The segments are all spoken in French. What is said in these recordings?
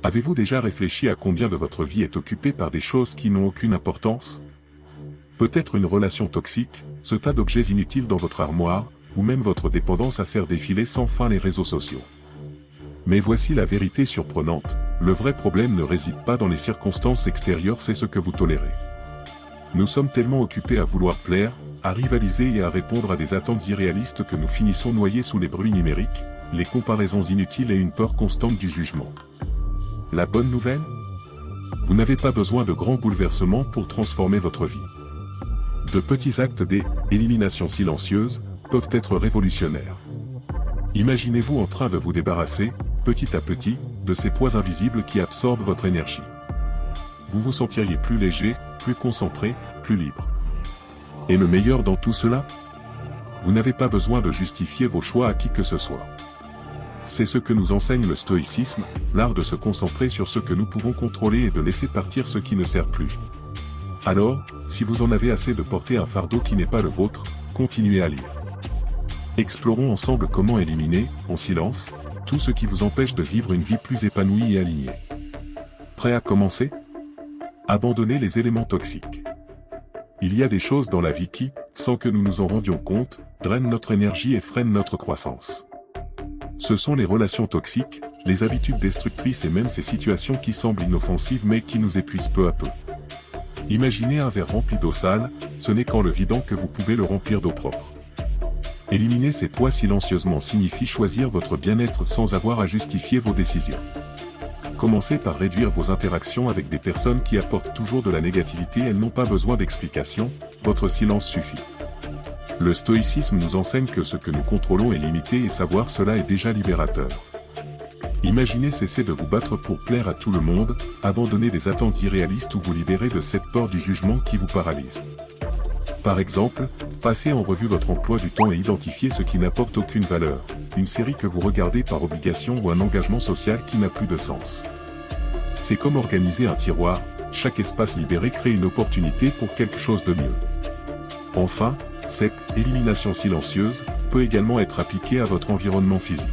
Avez-vous déjà réfléchi à combien de votre vie est occupée par des choses qui n'ont aucune importance? Peut-être une relation toxique, ce tas d'objets inutiles dans votre armoire, ou même votre dépendance à faire défiler sans fin les réseaux sociaux. Mais voici la vérité surprenante, le vrai problème ne réside pas dans les circonstances extérieures, c'est ce que vous tolérez. Nous sommes tellement occupés à vouloir plaire, à rivaliser et à répondre à des attentes irréalistes que nous finissons noyés sous les bruits numériques, les comparaisons inutiles et une peur constante du jugement. La bonne nouvelle? Vous n'avez pas besoin de grands bouleversements pour transformer votre vie. De petits actes d'élimination silencieuse peuvent être révolutionnaires. Imaginez-vous en train de vous débarrasser, petit à petit, de ces poids invisibles qui absorbent votre énergie. Vous vous sentiriez plus léger, plus concentré, plus libre. Et le meilleur dans tout cela? Vous n'avez pas besoin de justifier vos choix à qui que ce soit. C'est ce que nous enseigne le stoïcisme, l'art de se concentrer sur ce que nous pouvons contrôler et de laisser partir ce qui ne sert plus. Alors, si vous en avez assez de porter un fardeau qui n'est pas le vôtre, continuez à lire. Explorons ensemble comment éliminer, en silence, tout ce qui vous empêche de vivre une vie plus épanouie et alignée. Prêt à commencer? Abandonnez les éléments toxiques. Il y a des choses dans la vie qui, sans que nous nous en rendions compte, drainent notre énergie et freinent notre croissance. Ce sont les relations toxiques, les habitudes destructrices et même ces situations qui semblent inoffensives mais qui nous épuisent peu à peu. Imaginez un verre rempli d'eau sale, ce n'est qu'en le vidant que vous pouvez le remplir d'eau propre. Éliminer ces poids silencieusement signifie choisir votre bien-être sans avoir à justifier vos décisions. Commencez par réduire vos interactions avec des personnes qui apportent toujours de la négativité, elles n'ont pas besoin d'explications, votre silence suffit. Le stoïcisme nous enseigne que ce que nous contrôlons est limité et savoir cela est déjà libérateur. Imaginez cesser de vous battre pour plaire à tout le monde, abandonner des attentes irréalistes ou vous libérer de cette peur du jugement qui vous paralyse. Par exemple, passez en revue votre emploi du temps et identifiez ce qui n'apporte aucune valeur, une série que vous regardez par obligation ou un engagement social qui n'a plus de sens. C'est comme organiser un tiroir, chaque espace libéré crée une opportunité pour quelque chose de mieux. Enfin, cette élimination silencieuse peut également être appliquée à votre environnement physique.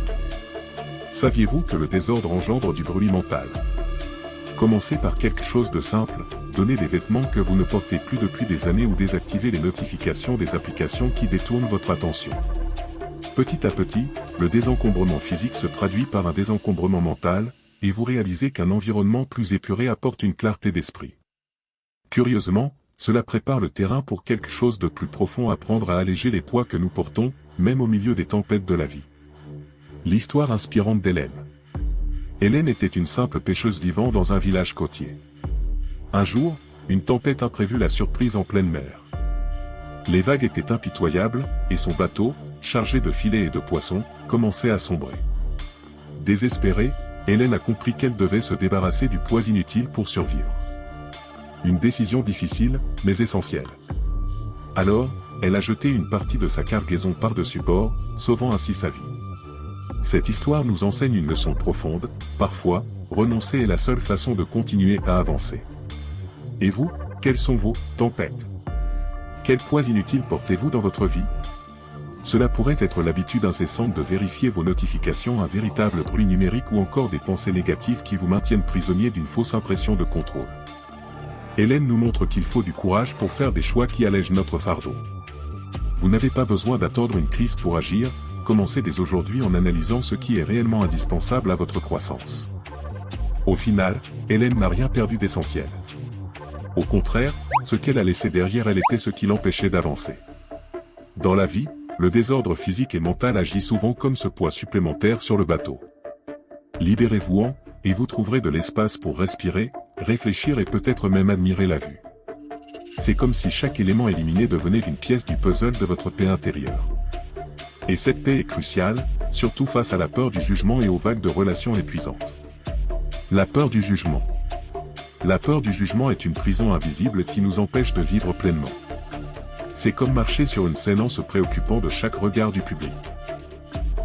Saviez-vous que le désordre engendre du bruit mental? Commencez par quelque chose de simple, donnez des vêtements que vous ne portez plus depuis des années ou désactivez les notifications des applications qui détournent votre attention. Petit à petit, le désencombrement physique se traduit par un désencombrement mental, et vous réalisez qu'un environnement plus épuré apporte une clarté d'esprit. Curieusement, cela prépare le terrain pour quelque chose de plus profond, apprendre à alléger les poids que nous portons, même au milieu des tempêtes de la vie. L'histoire inspirante d'Hélène. Hélène était une simple pêcheuse vivant dans un village côtier. Un jour, une tempête imprévue la surprise en pleine mer. Les vagues étaient impitoyables, et son bateau, chargé de filets et de poissons, commençait à sombrer. Désespérée, Hélène a compris qu'elle devait se débarrasser du poids inutile pour survivre. Une décision difficile, mais essentielle. Alors, elle a jeté une partie de sa cargaison par-dessus bord, sauvant ainsi sa vie. Cette histoire nous enseigne une leçon profonde, parfois, renoncer est la seule façon de continuer à avancer. Et vous, quelles sont vos tempêtes? Quels poids inutiles portez-vous dans votre vie? Cela pourrait être l'habitude incessante de vérifier vos notifications, un véritable bruit numérique ou encore des pensées négatives qui vous maintiennent prisonnier d'une fausse impression de contrôle. Hélène nous montre qu'il faut du courage pour faire des choix qui allègent notre fardeau. Vous n'avez pas besoin d'attendre une crise pour agir, commencez dès aujourd'hui en analysant ce qui est réellement indispensable à votre croissance. Au final, Hélène n'a rien perdu d'essentiel. Au contraire, ce qu'elle a laissé derrière elle était ce qui l'empêchait d'avancer. Dans la vie, le désordre physique et mental agit souvent comme ce poids supplémentaire sur le bateau. Libérez-vous-en, et vous trouverez de l'espace pour respirer, réfléchir et peut-être même admirer la vue. C'est comme si chaque élément éliminé devenait une pièce du puzzle de votre paix intérieure. Et cette paix est cruciale, surtout face à la peur du jugement et aux vagues de relations épuisantes. La peur du jugement. La peur du jugement est une prison invisible qui nous empêche de vivre pleinement. C'est comme marcher sur une scène en se préoccupant de chaque regard du public.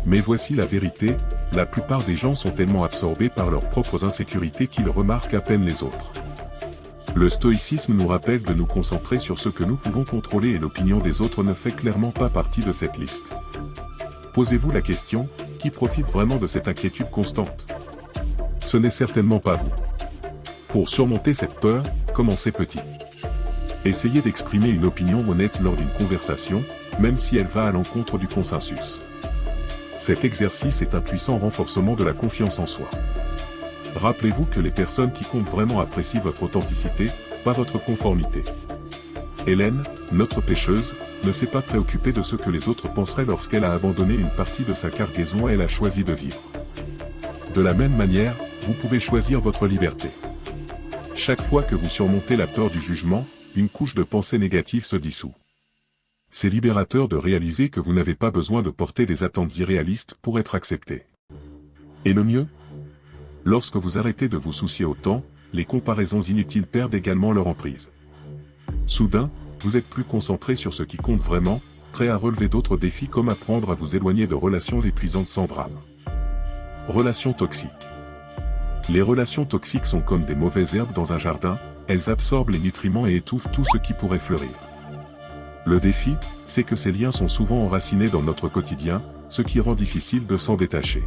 Mais voici la vérité, la plupart des gens sont tellement absorbés par leurs propres insécurités qu'ils remarquent à peine les autres. Le stoïcisme nous rappelle de nous concentrer sur ce que nous pouvons contrôler et l'opinion des autres ne fait clairement pas partie de cette liste. Posez-vous la question, qui profite vraiment de cette inquiétude constante? Ce n'est certainement pas vous. Pour surmonter cette peur, commencez petit. Essayez d'exprimer une opinion honnête lors d'une conversation, même si elle va à l'encontre du consensus. Cet exercice est un puissant renforcement de la confiance en soi. Rappelez-vous que les personnes qui comptent vraiment apprécient votre authenticité, pas votre conformité. Hélène, notre pêcheuse, ne s'est pas préoccupée de ce que les autres penseraient lorsqu'elle a abandonné une partie de sa cargaison et elle a choisi de vivre. De la même manière, vous pouvez choisir votre liberté. Chaque fois que vous surmontez la peur du jugement, une couche de pensée négative se dissout. C'est libérateur de réaliser que vous n'avez pas besoin de porter des attentes irréalistes pour être accepté. Et le mieux ? Lorsque vous arrêtez de vous soucier autant, les comparaisons inutiles perdent également leur emprise. Soudain, vous êtes plus concentré sur ce qui compte vraiment, prêt à relever d'autres défis comme apprendre à vous éloigner de relations épuisantes sans drame. Relations toxiques. Les relations toxiques sont comme des mauvaises herbes dans un jardin, elles absorbent les nutriments et étouffent tout ce qui pourrait fleurir. Le défi, c'est que ces liens sont souvent enracinés dans notre quotidien, ce qui rend difficile de s'en détacher.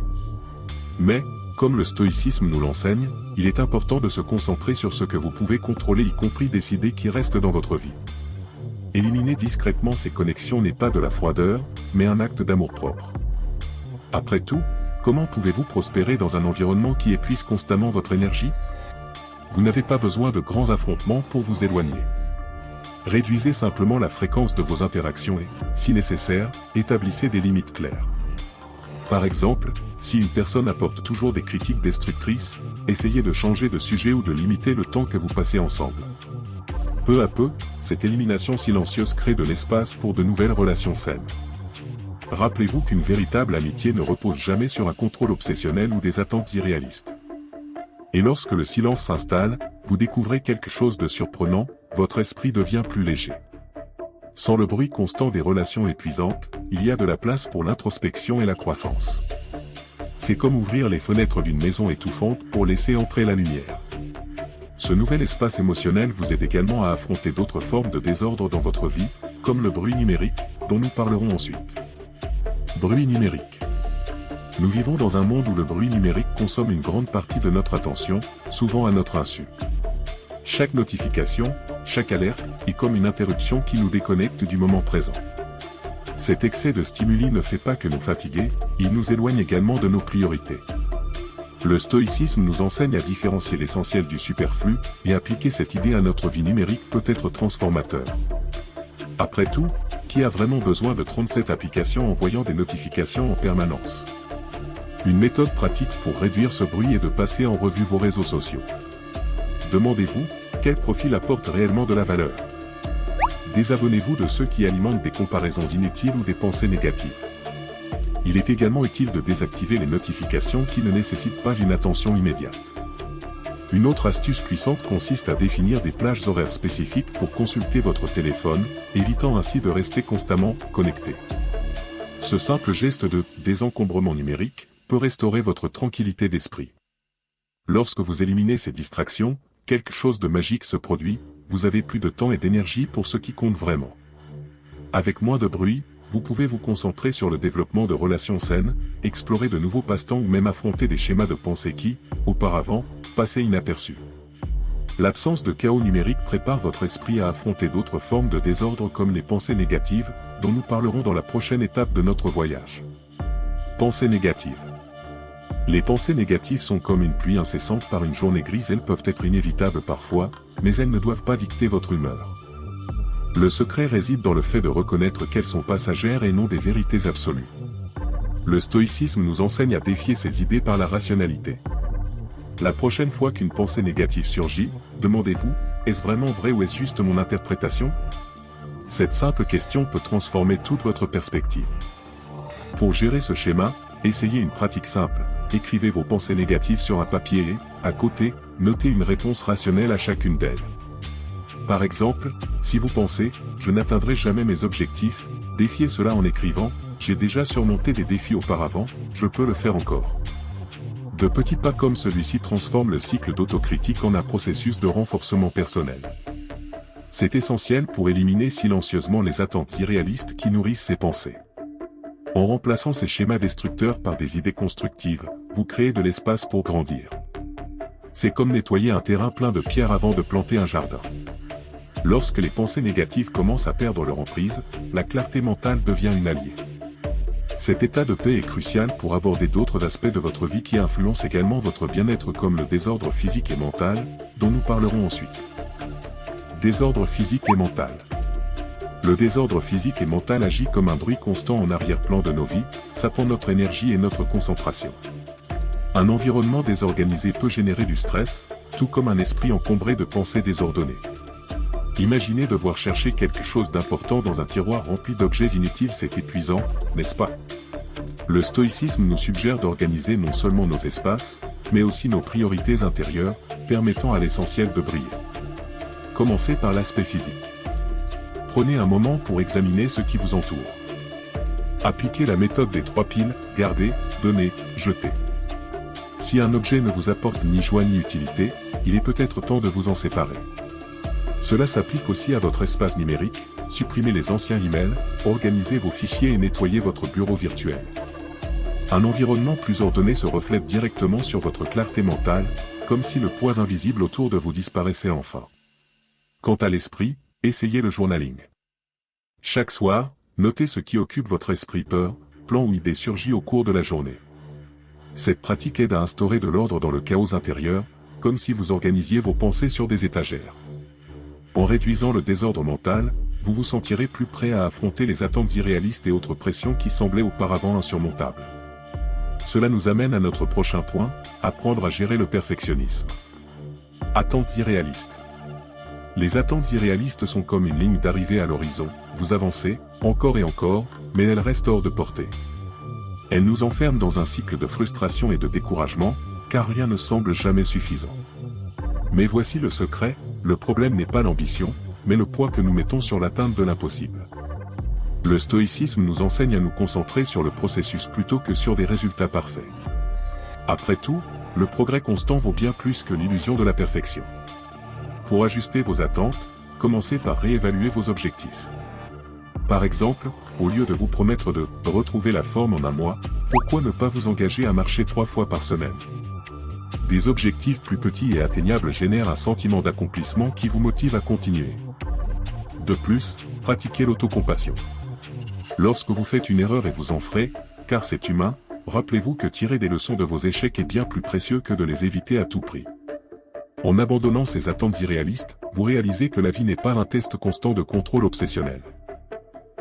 Mais, comme le stoïcisme nous l'enseigne, il est important de se concentrer sur ce que vous pouvez contrôler, y compris des idées qui restent dans votre vie. Éliminer discrètement ces connexions n'est pas de la froideur, mais un acte d'amour-propre. Après tout, comment pouvez-vous prospérer dans un environnement qui épuise constamment votre énergie ? Vous n'avez pas besoin de grands affrontements pour vous éloigner. Réduisez simplement la fréquence de vos interactions et, si nécessaire, établissez des limites claires. Par exemple, si une personne apporte toujours des critiques destructrices, essayez de changer de sujet ou de limiter le temps que vous passez ensemble. Peu à peu, cette élimination silencieuse crée de l'espace pour de nouvelles relations saines. Rappelez-vous qu'une véritable amitié ne repose jamais sur un contrôle obsessionnel ou des attentes irréalistes. Et lorsque le silence s'installe, vous découvrez quelque chose de surprenant, votre esprit devient plus léger. Sans le bruit constant des relations épuisantes, il y a de la place pour l'introspection et la croissance. C'est comme ouvrir les fenêtres d'une maison étouffante pour laisser entrer la lumière. Ce nouvel espace émotionnel vous aide également à affronter d'autres formes de désordre dans votre vie, comme le bruit numérique, dont nous parlerons ensuite. Bruit numérique. Nous vivons dans un monde où le bruit numérique consomme une grande partie de notre attention, souvent à notre insu. Chaque notification, chaque alerte, est comme une interruption qui nous déconnecte du moment présent. Cet excès de stimuli ne fait pas que nous fatiguer, il nous éloigne également de nos priorités. Le stoïcisme nous enseigne à différencier l'essentiel du superflu, et appliquer cette idée à notre vie numérique peut être transformateur. Après tout, qui a vraiment besoin de 37 applications envoyant des notifications en permanence ? Une méthode pratique pour réduire ce bruit est de passer en revue vos réseaux sociaux. Demandez-vous, quel profil apporte réellement de la valeur ? Désabonnez-vous de ceux qui alimentent des comparaisons inutiles ou des pensées négatives. Il est également utile de désactiver les notifications qui ne nécessitent pas une attention immédiate. Une autre astuce puissante consiste à définir des plages horaires spécifiques pour consulter votre téléphone, évitant ainsi de rester constamment connecté. Ce simple geste de désencombrement numérique peut restaurer votre tranquillité d'esprit. Lorsque vous éliminez ces distractions, quelque chose de magique se produit, vous avez plus de temps et d'énergie pour ce qui compte vraiment. Avec moins de bruit, vous pouvez vous concentrer sur le développement de relations saines, explorer de nouveaux passe-temps ou même affronter des schémas de pensée qui, auparavant, passaient inaperçus. L'absence de chaos numérique prépare votre esprit à affronter d'autres formes de désordre comme les pensées négatives, dont nous parlerons dans la prochaine étape de notre voyage. Pensées négatives. Les pensées négatives sont comme une pluie incessante par une journée grise, elles peuvent être inévitables parfois, mais elles ne doivent pas dicter votre humeur. Le secret réside dans le fait de reconnaître qu'elles sont passagères et non des vérités absolues. Le stoïcisme nous enseigne à défier ces idées par la rationalité. La prochaine fois qu'une pensée négative surgit, demandez-vous, est-ce vraiment vrai ou est-ce juste mon interprétation ? Cette simple question peut transformer toute votre perspective. Pour gérer ce schéma, essayez une pratique simple. Écrivez vos pensées négatives sur un papier et, à côté, notez une réponse rationnelle à chacune d'elles. Par exemple, si vous pensez « je n'atteindrai jamais mes objectifs », défiez cela en écrivant « j'ai déjà surmonté des défis auparavant, je peux le faire encore ». De petits pas comme celui-ci transforment le cycle d'autocritique en un processus de renforcement personnel. C'est essentiel pour éliminer silencieusement les attentes irréalistes qui nourrissent ces pensées. En remplaçant ces schémas destructeurs par des idées constructives, vous créez de l'espace pour grandir. C'est comme nettoyer un terrain plein de pierres avant de planter un jardin. Lorsque les pensées négatives commencent à perdre leur emprise, la clarté mentale devient une alliée. Cet état de paix est crucial pour aborder d'autres aspects de votre vie qui influencent également votre bien-être comme le désordre physique et mental, dont nous parlerons ensuite. Désordre physique et mental. Le désordre physique et mental agit comme un bruit constant en arrière-plan de nos vies, sapant notre énergie et notre concentration. Un environnement désorganisé peut générer du stress, tout comme un esprit encombré de pensées désordonnées. Imaginez devoir chercher quelque chose d'important dans un tiroir rempli d'objets inutiles, c'est épuisant, n'est-ce pas? Le stoïcisme nous suggère d'organiser non seulement nos espaces, mais aussi nos priorités intérieures, permettant à l'essentiel de briller. Commencez par l'aspect physique. Prenez un moment pour examiner ce qui vous entoure. Appliquez la méthode des 3 piles, garder, donner, jeter. Si un objet ne vous apporte ni joie ni utilité, il est peut-être temps de vous en séparer. Cela s'applique aussi à votre espace numérique, supprimez les anciens emails, organisez vos fichiers et nettoyez votre bureau virtuel. Un environnement plus ordonné se reflète directement sur votre clarté mentale, comme si le poids invisible autour de vous disparaissait enfin. Quant à l'esprit, essayez le journaling. Chaque soir, notez ce qui occupe votre esprit, peur, plan ou idée surgit au cours de la journée. Cette pratique aide à instaurer de l'ordre dans le chaos intérieur, comme si vous organisiez vos pensées sur des étagères. En réduisant le désordre mental, vous vous sentirez plus prêt à affronter les attentes irréalistes et autres pressions qui semblaient auparavant insurmontables. Cela nous amène à notre prochain point, apprendre à gérer le perfectionnisme. Attentes irréalistes. Les attentes irréalistes sont comme une ligne d'arrivée à l'horizon, vous avancez, encore et encore, mais elles restent hors de portée. Elles nous enferment dans un cycle de frustration et de découragement, car rien ne semble jamais suffisant. Mais voici le secret, le problème n'est pas l'ambition, mais le poids que nous mettons sur l'atteinte de l'impossible. Le stoïcisme nous enseigne à nous concentrer sur le processus plutôt que sur des résultats parfaits. Après tout, le progrès constant vaut bien plus que l'illusion de la perfection. Pour ajuster vos attentes, commencez par réévaluer vos objectifs. Par exemple, au lieu de vous promettre de retrouver la forme en un mois, pourquoi ne pas vous engager à marcher 3 fois par semaine? Des objectifs plus petits et atteignables génèrent un sentiment d'accomplissement qui vous motive à continuer. De plus, pratiquez l'autocompassion. Lorsque vous faites une erreur et vous en ferez, car c'est humain, rappelez-vous que tirer des leçons de vos échecs est bien plus précieux que de les éviter à tout prix. En abandonnant ces attentes irréalistes, vous réalisez que la vie n'est pas un test constant de contrôle obsessionnel.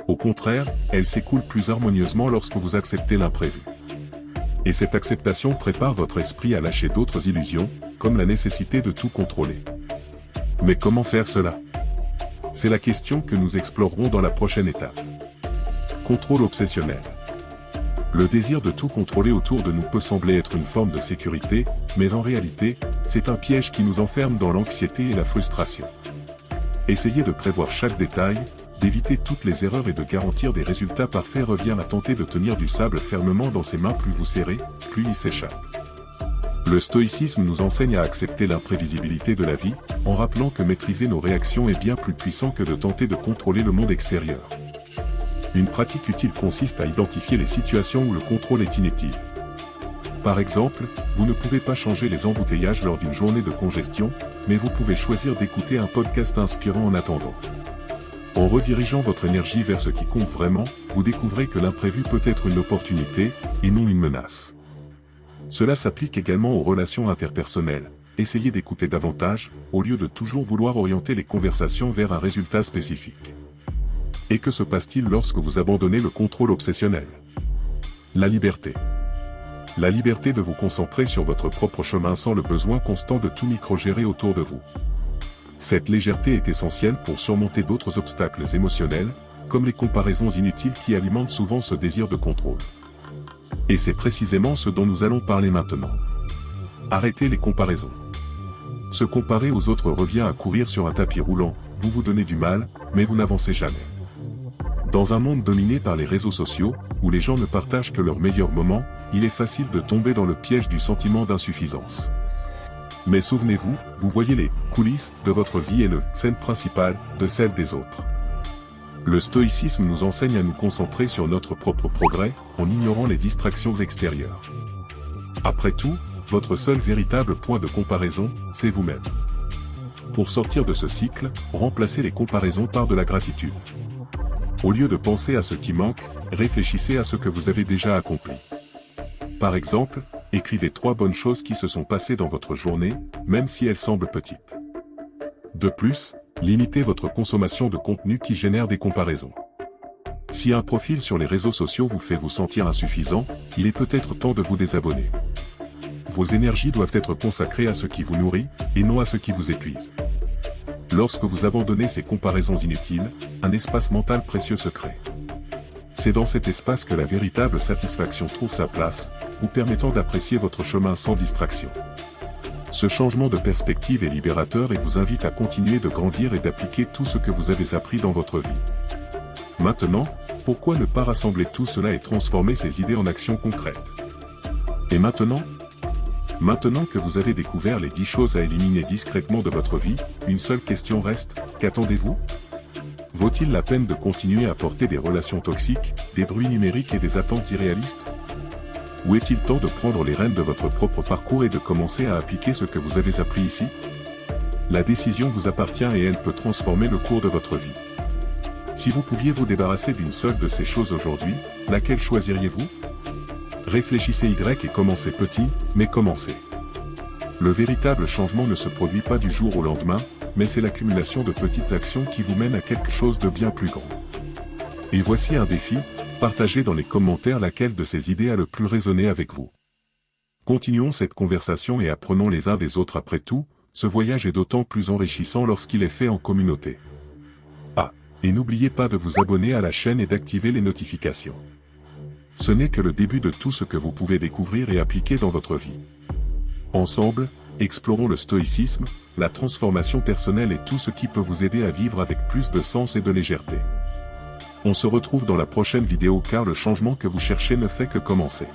Au contraire, elle s'écoule plus harmonieusement lorsque vous acceptez l'imprévu. Et cette acceptation prépare votre esprit à lâcher d'autres illusions, comme la nécessité de tout contrôler. Mais comment faire cela? C'est la question que nous explorerons dans la prochaine étape. Contrôle obsessionnel. Le désir de tout contrôler autour de nous peut sembler être une forme de sécurité, mais en réalité, c'est un piège qui nous enferme dans l'anxiété et la frustration. Essayez de prévoir chaque détail, d'éviter toutes les erreurs et de garantir des résultats parfaits revient à tenter de tenir du sable fermement dans ses mains, plus vous serrez, plus il s'échappe. Le stoïcisme nous enseigne à accepter l'imprévisibilité de la vie, en rappelant que maîtriser nos réactions est bien plus puissant que de tenter de contrôler le monde extérieur. Une pratique utile consiste à identifier les situations où le contrôle est inutile. Par exemple, vous ne pouvez pas changer les embouteillages lors d'une journée de congestion, mais vous pouvez choisir d'écouter un podcast inspirant en attendant. En redirigeant votre énergie vers ce qui compte vraiment, vous découvrez que l'imprévu peut être une opportunité, et non une menace. Cela s'applique également aux relations interpersonnelles. Essayez d'écouter davantage, au lieu de toujours vouloir orienter les conversations vers un résultat spécifique. Et que se passe-t-il lorsque vous abandonnez le contrôle obsessionnel? La liberté. La liberté de vous concentrer sur votre propre chemin sans le besoin constant de tout micro-gérer autour de vous. Cette légèreté est essentielle pour surmonter d'autres obstacles émotionnels, comme les comparaisons inutiles qui alimentent souvent ce désir de contrôle. Et c'est précisément ce dont nous allons parler maintenant. Arrêtez les comparaisons. Se comparer aux autres revient à courir sur un tapis roulant, vous vous donnez du mal, mais vous n'avancez jamais. Dans un monde dominé par les réseaux sociaux, où les gens ne partagent que leurs meilleurs moments, il est facile de tomber dans le piège du sentiment d'insuffisance. Mais souvenez-vous, vous voyez les coulisses de votre vie et le scène principale de celle des autres. Le stoïcisme nous enseigne à nous concentrer sur notre propre progrès, en ignorant les distractions extérieures. Après tout, votre seul véritable point de comparaison, c'est vous-même. Pour sortir de ce cycle, remplacez les comparaisons par de la gratitude. Au lieu de penser à ce qui manque, réfléchissez à ce que vous avez déjà accompli. Par exemple, écrivez 3 bonnes choses qui se sont passées dans votre journée, même si elles semblent petites. De plus, limitez votre consommation de contenu qui génère des comparaisons. Si un profil sur les réseaux sociaux vous fait vous sentir insuffisant, il est peut-être temps de vous désabonner. Vos énergies doivent être consacrées à ce qui vous nourrit, et non à ce qui vous épuise. Lorsque vous abandonnez ces comparaisons inutiles, un espace mental précieux se crée. C'est dans cet espace que la véritable satisfaction trouve sa place, vous permettant d'apprécier votre chemin sans distraction. Ce changement de perspective est libérateur et vous invite à continuer de grandir et d'appliquer tout ce que vous avez appris dans votre vie. Maintenant, pourquoi ne pas rassembler tout cela et transformer ces idées en actions concrètes? Et maintenant que vous avez découvert les 10 choses à éliminer discrètement de votre vie, une seule question reste, qu'attendez-vous? Vaut-il la peine de continuer à porter des relations toxiques, des bruits numériques et des attentes irréalistes? Ou est-il temps de prendre les rênes de votre propre parcours et de commencer à appliquer ce que vous avez appris ici? La décision vous appartient et elle peut transformer le cours de votre vie. Si vous pouviez vous débarrasser d'une seule de ces choses aujourd'hui, laquelle choisiriez-vous? Réfléchissez et commencez petit, mais commencez. Le véritable changement ne se produit pas du jour au lendemain, mais c'est l'accumulation de petites actions qui vous mènent à quelque chose de bien plus grand. Et voici un défi, partagez dans les commentaires laquelle de ces idées a le plus résonné avec vous. Continuons cette conversation et apprenons les uns des autres. Après tout, ce voyage est d'autant plus enrichissant lorsqu'il est fait en communauté. Ah, et n'oubliez pas de vous abonner à la chaîne et d'activer les notifications. Ce n'est que le début de tout ce que vous pouvez découvrir et appliquer dans votre vie. Ensemble, explorons le stoïcisme, la transformation personnelle et tout ce qui peut vous aider à vivre avec plus de sens et de légèreté. On se retrouve dans la prochaine vidéo car le changement que vous cherchez ne fait que commencer.